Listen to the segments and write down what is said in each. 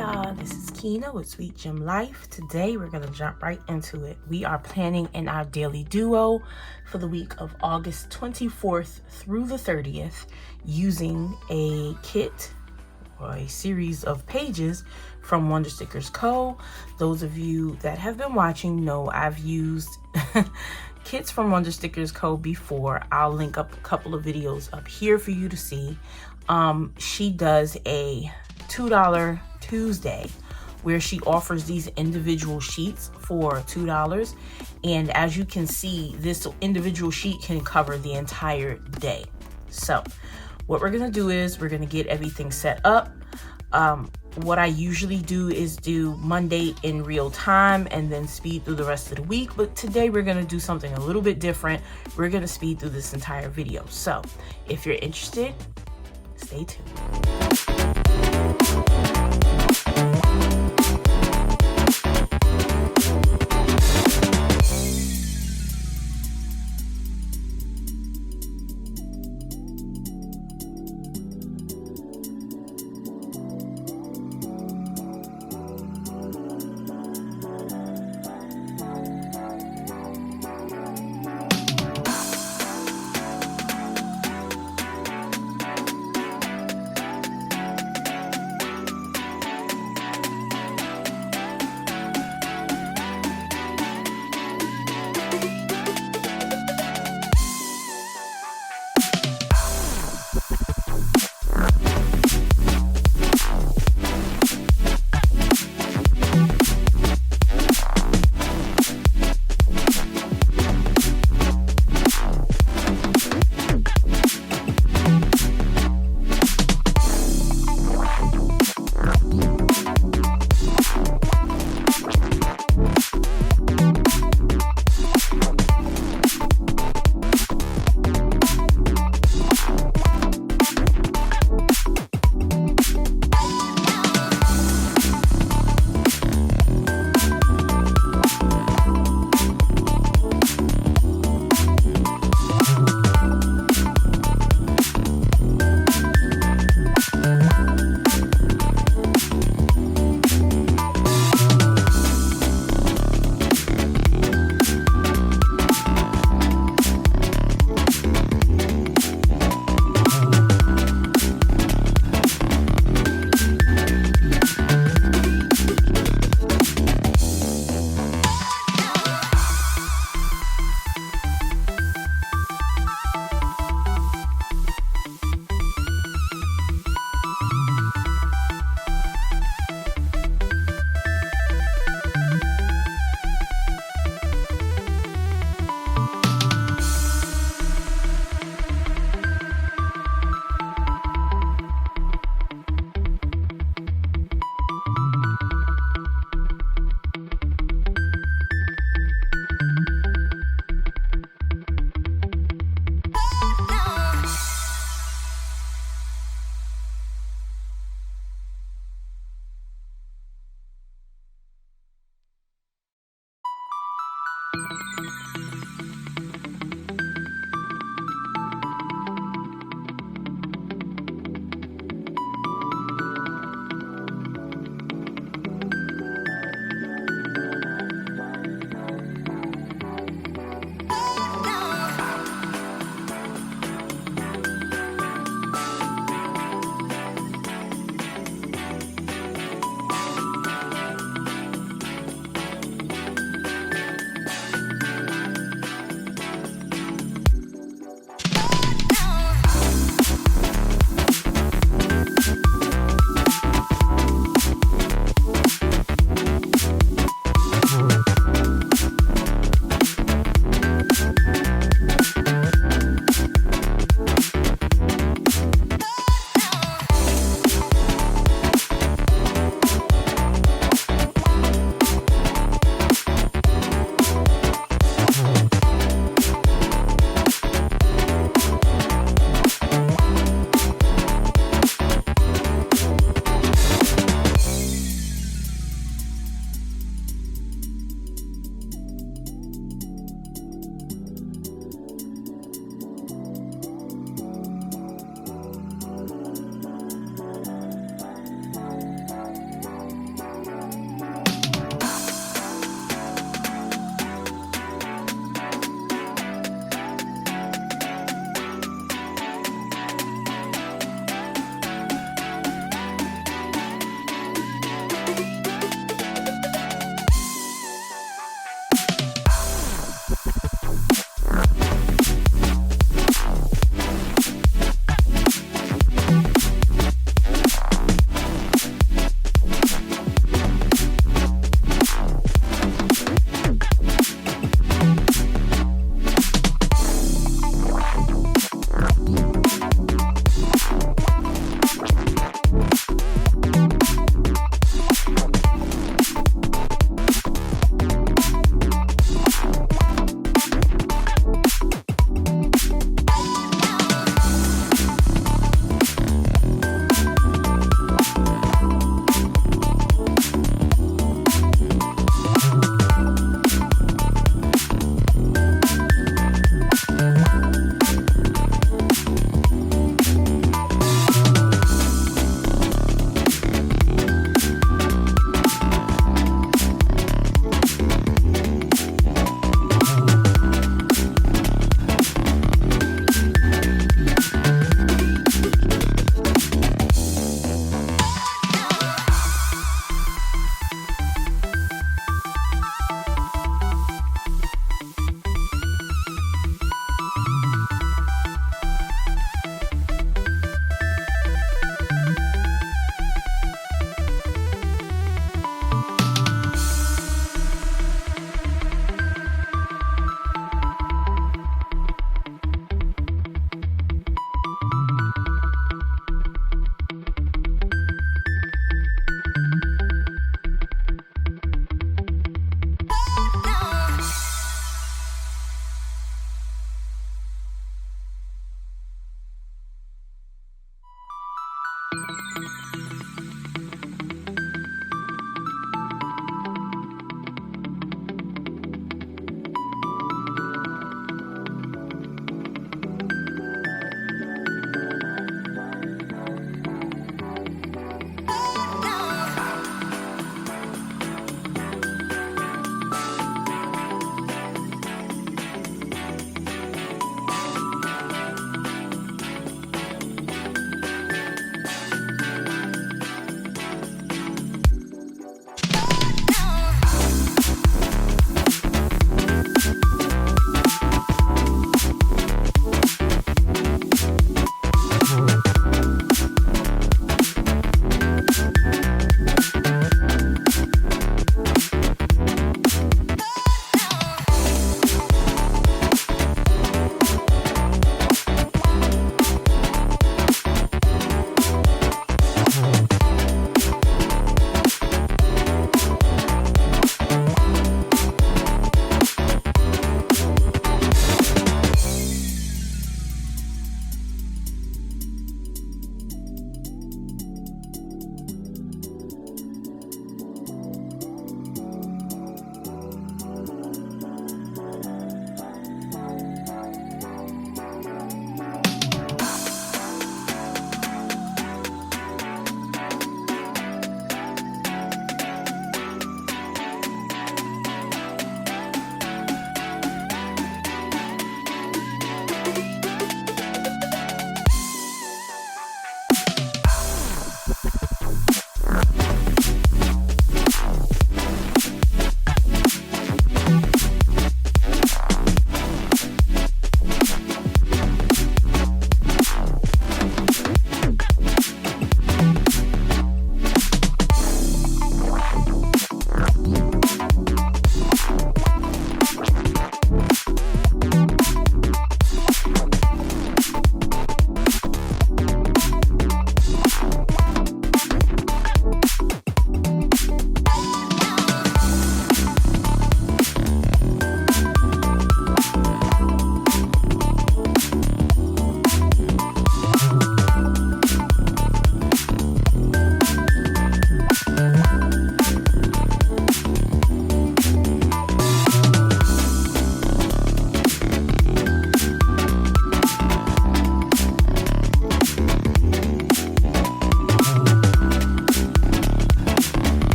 y'all, this is Kina with SweetGemLife. Today we're going to jump right into it. We are planning in our daily duo for the week of August 24th through the 30th using a kit or a series of pages from Wonder Stickers Co. Those of you that have been watching know I've used kits from Wonder Stickers Co. before. I'll link up a couple of videos up here for you to see. She does a $2 Tuesday where she offers these individual sheets for $2, and as you can see, this individual sheet can cover the entire day. So what we're gonna do is we're gonna get everything set up. What I usually do is do Monday in real time and then speed through the rest of the week, but today we're gonna do something a little bit different. We're gonna speed through this entire video. So if you're interested, stay tuned.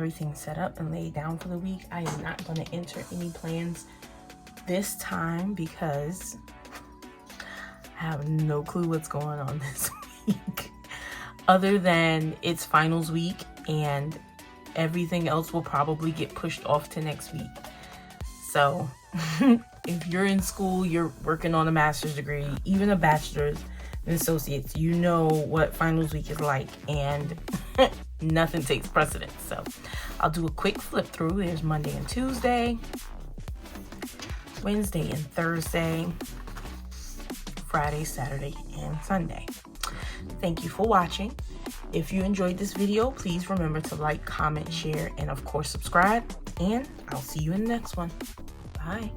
everything set up and laid down for the week. I am not going to enter any plans this time because I have no clue what's going on this week. Other than it's finals week and everything else will probably get pushed off to next week. So if you're in school, you're working on a master's degree, even a bachelor's and associates, you know what finals week is like, and nothing takes precedence. So I'll do a quick flip through. There's Monday and Tuesday, Wednesday and Thursday, Friday, Saturday, and Sunday. Thank you for watching. If you enjoyed this video, please remember to like, comment, share, and of course subscribe. And I'll see you in the next one. Bye.